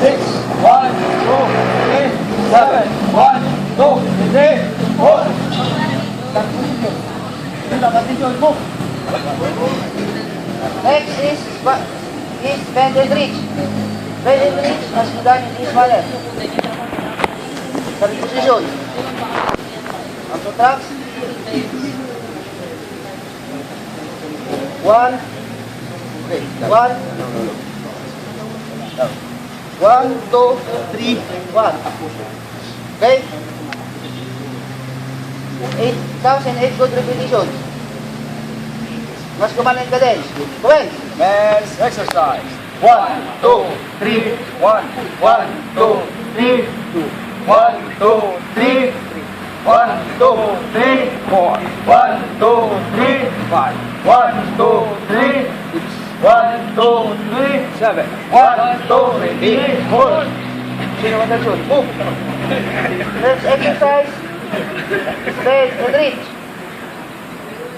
6, 1, 2, 3, 7, 1, 2, 3, 4. Attention, move. Next is bend and reach. Bend and reach must be done in this manner. Starting position. On to tracks. 1, 2, 3, 1. Okay? 8,008 good repetitions. Mas kumain ka din. Kumain. Men's exercise. 1, 2, 3, 1, 1, 2, 3, 1, 2, 3, 1, 2, 3, 4, 1, 2, 3, 5, 1, 2, 3, 6, 1, 2, 3, 7, 1, 2, 3, 4. Sino attention? Move. Next exercise. Bend and reach.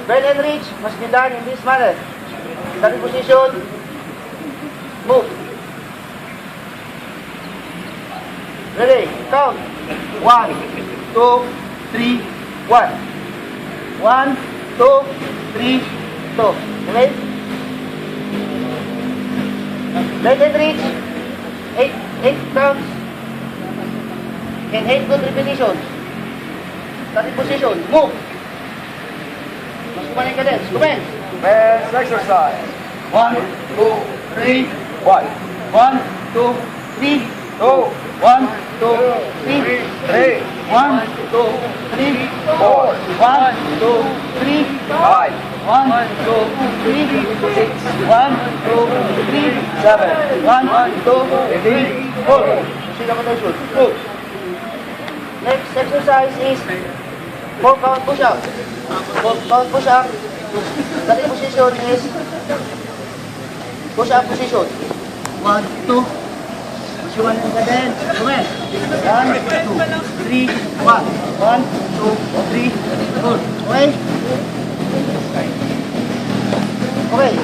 Bend and reach must be done in this manner. Starting position. Move. Ready? Count. 1, 2, 3, 1. 1, 2, 3, 2. Okay? Let it reach 8 counts and 8 good repetitions. Starting position. Move. Mas kumain ka din. Commence. Let's exercise. 1, 2, 3, 1. 1, 2, 3, 2. 1, 2, 3, 3. 1, 2, 3, 4. 1, 2, 3, 5. 1, 2, 3, 6. 1, 2, 3, 7. 1, 2, 3, 4. Sino ka tayo shoot? Move. Next exercise is 4 count push-up. 4 count push-up. Starting position is push-up position. 1, 2. Push-up ka din. Comment. 1, 2, 3, 1. 1, 2, 3, 4. Okay? Okay.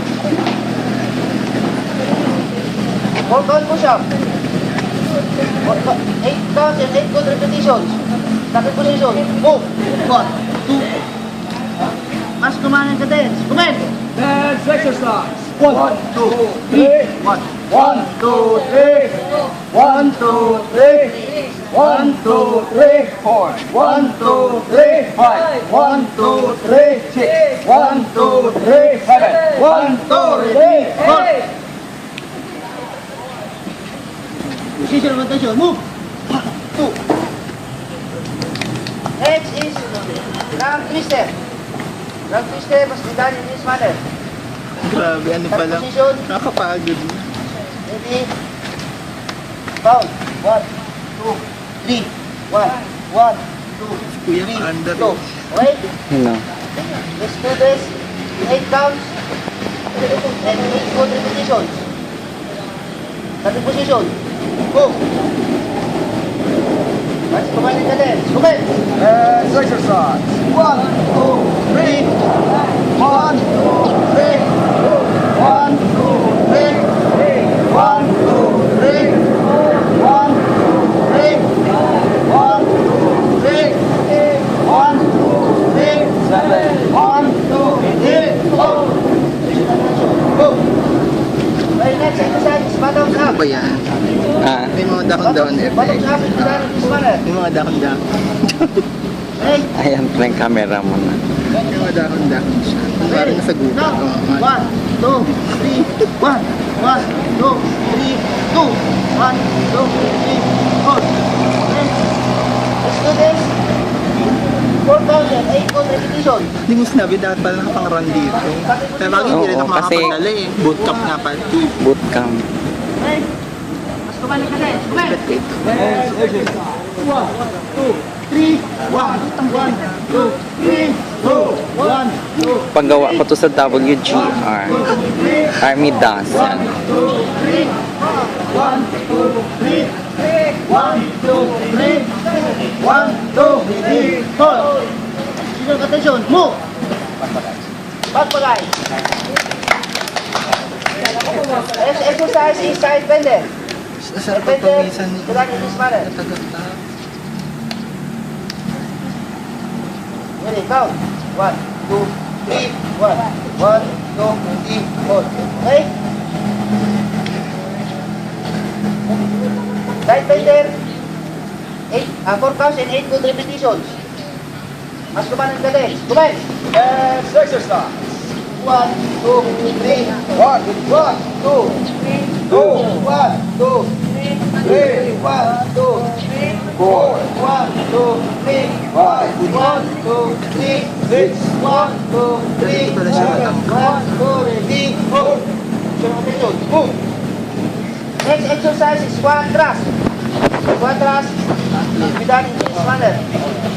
4 count push-up. 8 counts and 8 good repetitions. Starting position. Move. 1, 2. Mas kumain ka din. Comment. Let's exercise. 1, 2, 3. 1. 1, 2, 3. 1, 2, 3. 1, 2, 3, 4. 1, 2, 3, 5. 1, 2, 3, 6. 1, 2, 3, 7. 1, 2, 3, 4. Position of attention. Move. 2. Next is round twister. Round twister must be done in this manner. Grabe, ano Start pala? position. Nakakapagod. Ready? Count. 1, 2, 3. 1, 1, 2, Kuya, 3, paanda 2. Okay? No. Let's do this. 8 counts and 8 good repetitions. Starting position. Move. Mas kumain ka din. Kumain. Let's exercise. 1, 2, 3. 1, 2, 3. 1, 2, 3. 1, 2, 3. 1, 2, 3. 1, 2, 3. 1, 2, 3. 7. 1, 2, 3. 4. Move. Okay, next exercise is bottoms up. Ano ba yan? Ah, May mga down-down Bottoms effect. up is done in this manner. May mga down-down. Okay? ayan pala yung camera mo na. May mga down-down siya. Parang nasa gubat. Now, Oo, 1, 2, 3, 1, 1, 2, 3, 2, 1, 2, 3, 4. Okay? Let's do this. 4,008 good repetition. Hindi mo sinabi dapat pala nakapang-run dito. Kaya bakit hindi rin Oo, ako kasi- makapagdala eh. Bootcamp nga pala. Bootcamp. Okay? Mas kumain ka din. Kumain. Bet ko ito. Let's exercise. 1, 2, 3. 1, 1, 2, 3. 2, 1, 2. Paggawa ko to sa WGR. Army Dance yan. 1, 2, 3. 1, 2, 3. 1, 2, 3. 4. Position attention. Move. Pagpagay. Next exercise is side bender. Sarap Side ang bender pamisan ni... is done in this manner. Natagap-tap. Ready, count. 1, 2, 3, 1. 1, 2, 3, 4. Okay? Side bender. 4 counts and 8 good repetitions. Mas kumain ka din. Kumain. Let's exercise. 1, 2, 3, 1, 1, 2, 3, 2, 1, 2, 3, 1, 2, 4, 1, 2, 3, 5, 1, 2, 3, 6, 1, 2, 3, 1, 2, 3, 4. Move. Next exercise is squat thrust. Squat thrust will be done in this manner.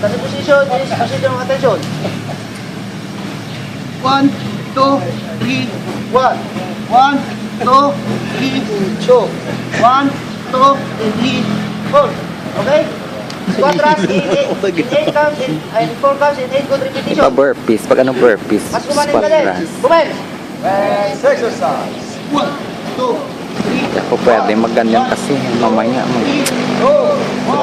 The position is position of attention. 1, 2, 3, 1. 1, 2, 3, 2. 1, 2, 3, 4. Okay? Squat thrust in 8 counts and 4 counts in 8 good repetition. Pa-burpees. Pag anong burpees? Mas kumain Squat ka din. thrust. Kumain. Let's exercise. 1, 2, 3, Hindi ako pwede magganyan kasi mamaya. 2,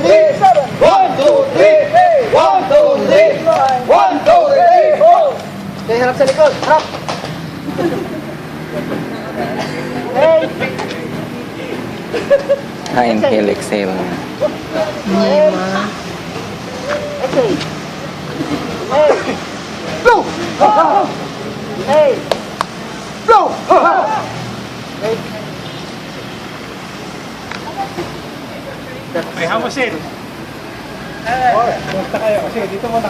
3, 1, 2, 3, 1, 2, 3, 1, 2, 3, 4. Okay, harap sa likod. Harap. Hey. Inhale, exhale. Hey. Okay. Hey. Go. Hey. Go. May hamusin. Basta kayo kasi dito muna